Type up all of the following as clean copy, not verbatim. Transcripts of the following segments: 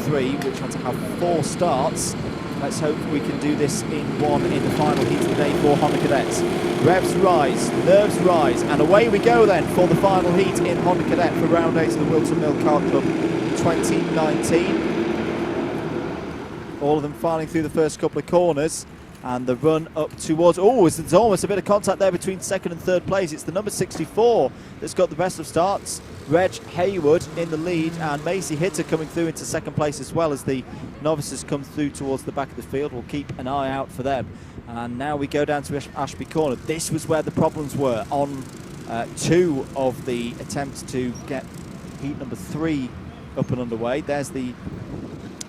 3, which had to have 4 starts. Let's hope we can do this in one in the final heat of the day for Honda Cadets. Revs rise, nerves rise, and away we go then for the final heat in Honda Cadet for round 8 of the Whilton Mill Kart Club 2019. All of them filing through the first couple of corners, and the run up towards, there's almost a bit of contact there between second and third place. It's the number 64 that's got the best of starts. Reg HEYWOOD in the lead, and Macie Hitter coming through into second place as well as the novices come through towards the back of the field. We'll keep an eye out for them. And now we go down to Ashby Corner. This was where the problems were on 2 of the attempts to get heat number 3 up and underway. There's the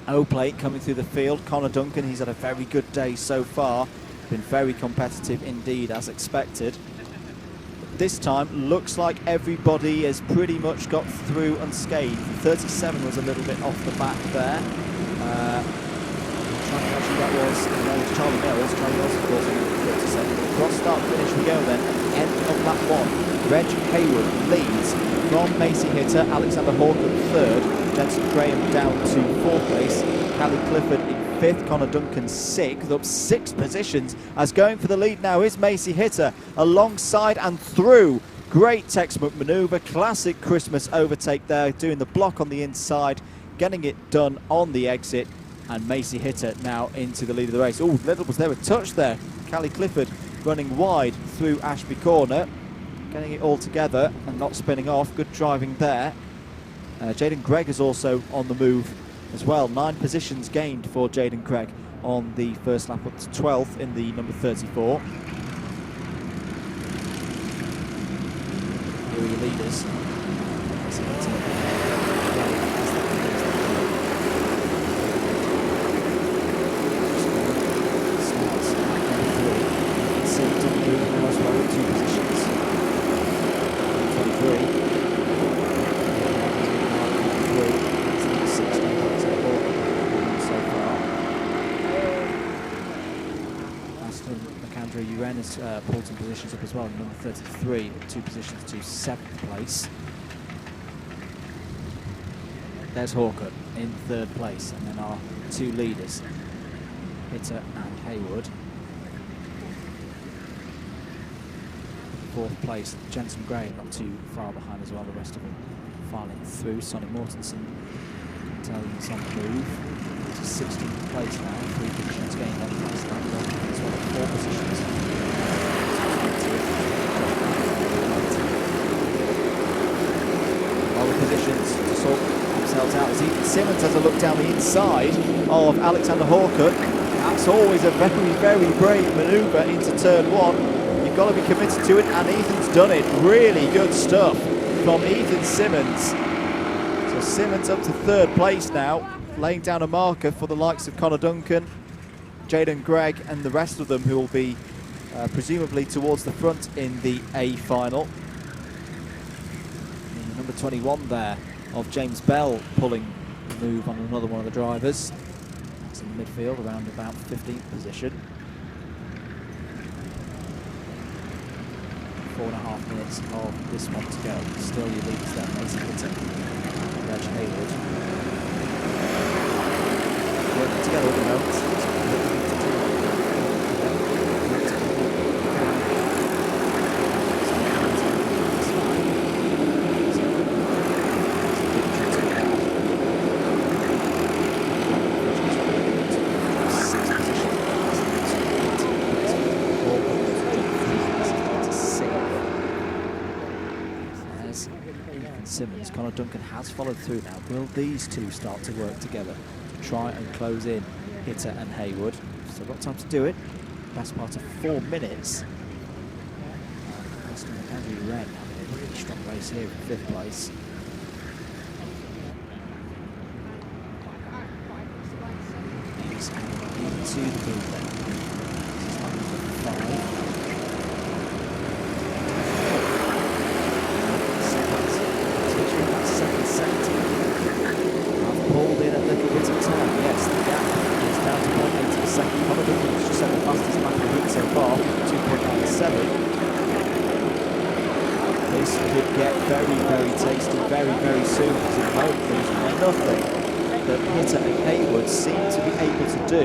O-plate coming through the field. Connor Duncan, he's had a very good day so far. Been very competitive indeed, as expected. This time, looks like everybody has pretty much got through unscathed. 37 was a little bit off the back there. Actually, that was Charlie Mills. Charlie Mills, of course, in 37. Cross start finish we go then. End of lap 1. Reg HEYWOOD leads from Macie Hitter. Alexander Hawkins 3rd. Jensen Graham down to 4th place. Callie Clifford in 5th. Connor Duncan 6th. Up 6 positions as going for the lead now is Macie Hitter. Alongside and through. Great textbook manoeuvre. Classic Christmas overtake there. Doing the block on the inside. Getting it done on the exit. And Macie Hitter now into the lead of the race. Oh, little was there a touch there. Callie Clifford running wide through Ashby Corner. Getting it all together and not spinning off. Good driving there. Jaydan GREGG is also on the move as well. 9 positions gained for Jaydan GREGG on the first lap, up to 12th in the number 34. Here are your leaders. MACANDREW-UREN has pulled some positions up as well. Number 33, 2 positions to 7th place. There's Hawkett in 3rd place, and then our 2 leaders, Hitter and HEYWOOD. 4th place, Jensen Graham not too far behind as well. The rest of them filing through. Sonny Mortensen, Italians on the move. To 16th place now, 3 positions gained on the last lap, as well as 4 positions. All the positions to sort themselves out as Ethian Symonds has a look down the inside of Alexander Hawkett. That's always a very, very brave manoeuvre into turn 1. You've got to be committed to it, and Ethan's done it. Really good stuff from Ethian Symonds. So Symonds up to 3rd place now, laying down a marker for the likes of Connor Duncan, Jaydan GREGG, and the rest of them who will be presumably towards the front in the A final. And number 21 there of James Bell pulling the move on another one of the drivers. That's in the midfield, around about 15th position. 4.5 minutes of this one to go. Still your leaders there, Macie Hitter, Reg HEYWOOD. Working together at the moment. Symonds. Connor Duncan has followed through now. Will these 2 start to work together to try and close in Hitter and HEYWOOD? Still got time to do it. Best part of 4 minutes. MACANDREW-UREN having a really strong race here in 5th place. He's into the lead then. This is number 5. Pulled in a little bit of time. Yes, the gap is down to 0.8 of a second. Connor Duncan has just set the fastest lap of the heat so far, 2.97. This could get very, very tasty very, very soon. Because at the moment there's nothing that Hitter and Haywood seem to be able to do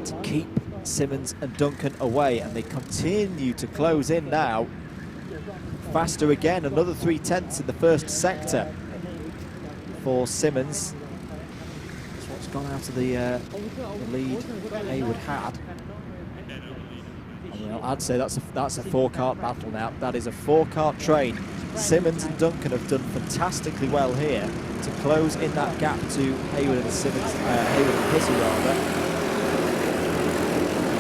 to keep Symonds and Duncan away, and they continue to close in now. Faster again, another 3/10 in the first sector for Symonds. That's what's gone out of the lead Haywood had. Well, I'd say that's a 4-kart battle now. That is a 4-kart train. Symonds and Duncan have done fantastically well here to close in that gap to Haywood and Symonds, Haywood and Hitter rather.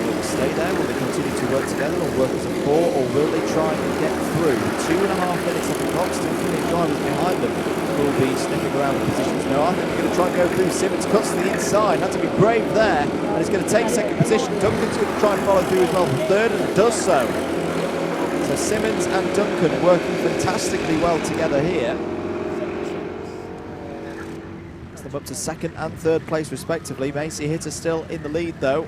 Will they stay there? Will they continue to work together or work as a 4, or will they try and get through? 2.5 minutes on the clock, still 3 drivers behind them will be sniffing around the positions. No, I think they're going to try and go through. Symonds cuts to the inside, had to be brave there, and he's going to take second position. Duncan's going to try and follow through as well for third, and does so. So Symonds and Duncan working fantastically well together here. It's them up to second and third place respectively. Macie Hitter still in the lead though.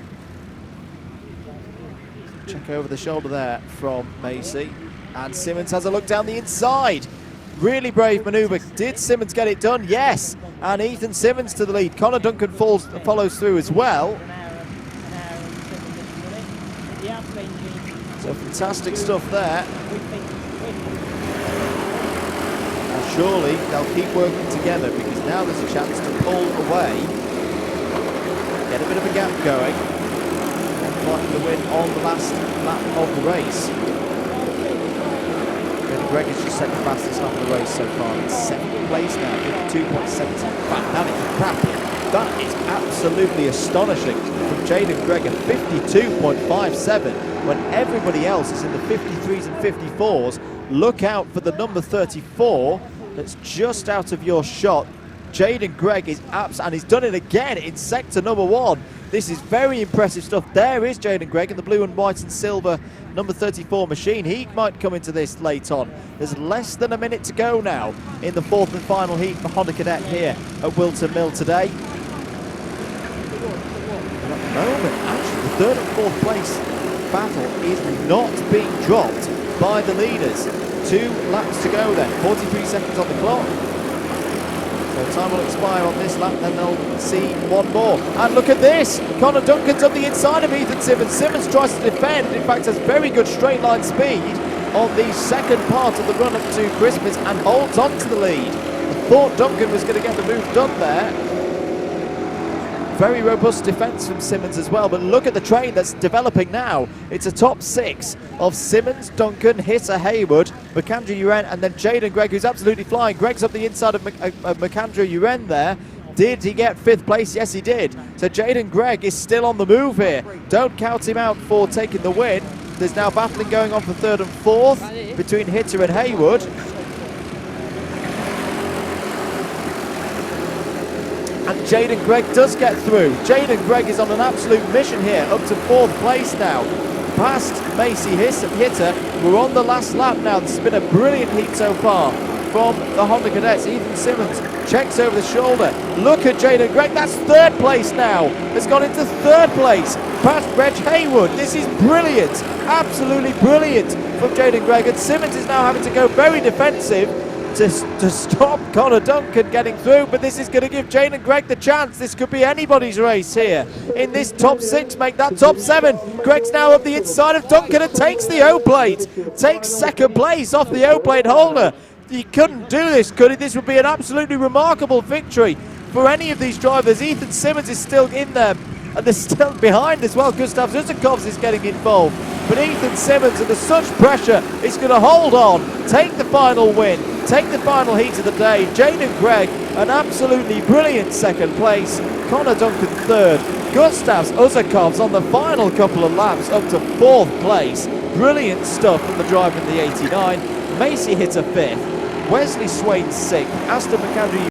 Check over the shoulder there from Macie. And Symonds has a look down the inside. Really brave manoeuvre. Did Symonds get it done? Yes. And Ethan Symonds to the lead. Connor Duncan follows through as well. So fantastic stuff there. And surely they'll keep working together, because now there's a chance to pull away, get a bit of a gap going, and fight for the win on the last lap of the race. Greg has just set the fastest lap of the race so far in 2nd place now, 52.7. That is rapid. That is absolutely astonishing from Jaydan Gregg at 52.57 when everybody else is in the 53s and 54s. Look out for the number 34 that's just out of your shot. Jaydan Gregg is and he's done it again in sector number 1. This is very impressive stuff. There is Jaydan Gregg in the blue and white and silver number 34 machine. He might come into this late on. There's less than a minute to go now in the 4th and final heat for Honda Cadet here at Whilton Mill today. And at the moment, actually, the 3rd and 4th place battle is not being dropped by the leaders. 2 laps to go then, 43 seconds on the clock. So time will expire on this lap, then they'll see one more. And look at this! Connor Duncan's on the inside of Ethan Symonds. Symonds tries to defend, in fact has very good straight line speed on the second part of the run up to Christmas and holds on to the lead. I thought Duncan was going to get the move done there. Very robust defence from Symonds as well, but look at the train that's developing now. It's a top 6 of Symonds, Duncan, Hitter, Haywood, MACANDREW-UREN, and then Jaydan Gregg, who's absolutely flying. Gregg's up the inside of MACANDREW-UREN there. Did he get 5th place? Yes, he did. So Jaydan Gregg is still on the move here. Don't count him out for taking the win. There's now battling going on for 3rd and 4th between Hitter and Haywood. And Jaydan Gregg does get through. Jaydan Gregg is on an absolute mission here, up to 4th place now. Past Macie Hitter. We're on the last lap now. This has been a brilliant heat so far from the Honda Cadets. Ethan Symonds checks over the shoulder. Look at Jaydan Gregg. That's 3rd place now. Has gone into 3rd place. Past Reg HEYWOOD. This is brilliant. Absolutely brilliant from Jaydan Gregg. And Symonds is now having to go very defensive to stop Connor Duncan getting through, but this is going to give Jaydan Gregg the chance. This could be anybody's race here in this top 6, make that top 7. Gregg's now up the inside of Duncan and takes the O-plate, takes 2nd place off the O-plate holder. He couldn't do this, could he? This would be an absolutely remarkable victory for any of these drivers. Ethan Symonds is still in there, and they're still behind as well. Gustavs USAKOVS is getting involved, but Ethan Symonds, under such pressure, is going to hold on, take the final win, take the final heat of the day. Jaydan Gregg, an absolutely brilliant 2nd place. Connor Duncan 3rd. Gustavs USAKOVS on the final couple of laps up to 4th place. Brilliant stuff from the driver in the 89. Macie Hitter 5th. Wesley SWAIN 6th. Aston MACANDREW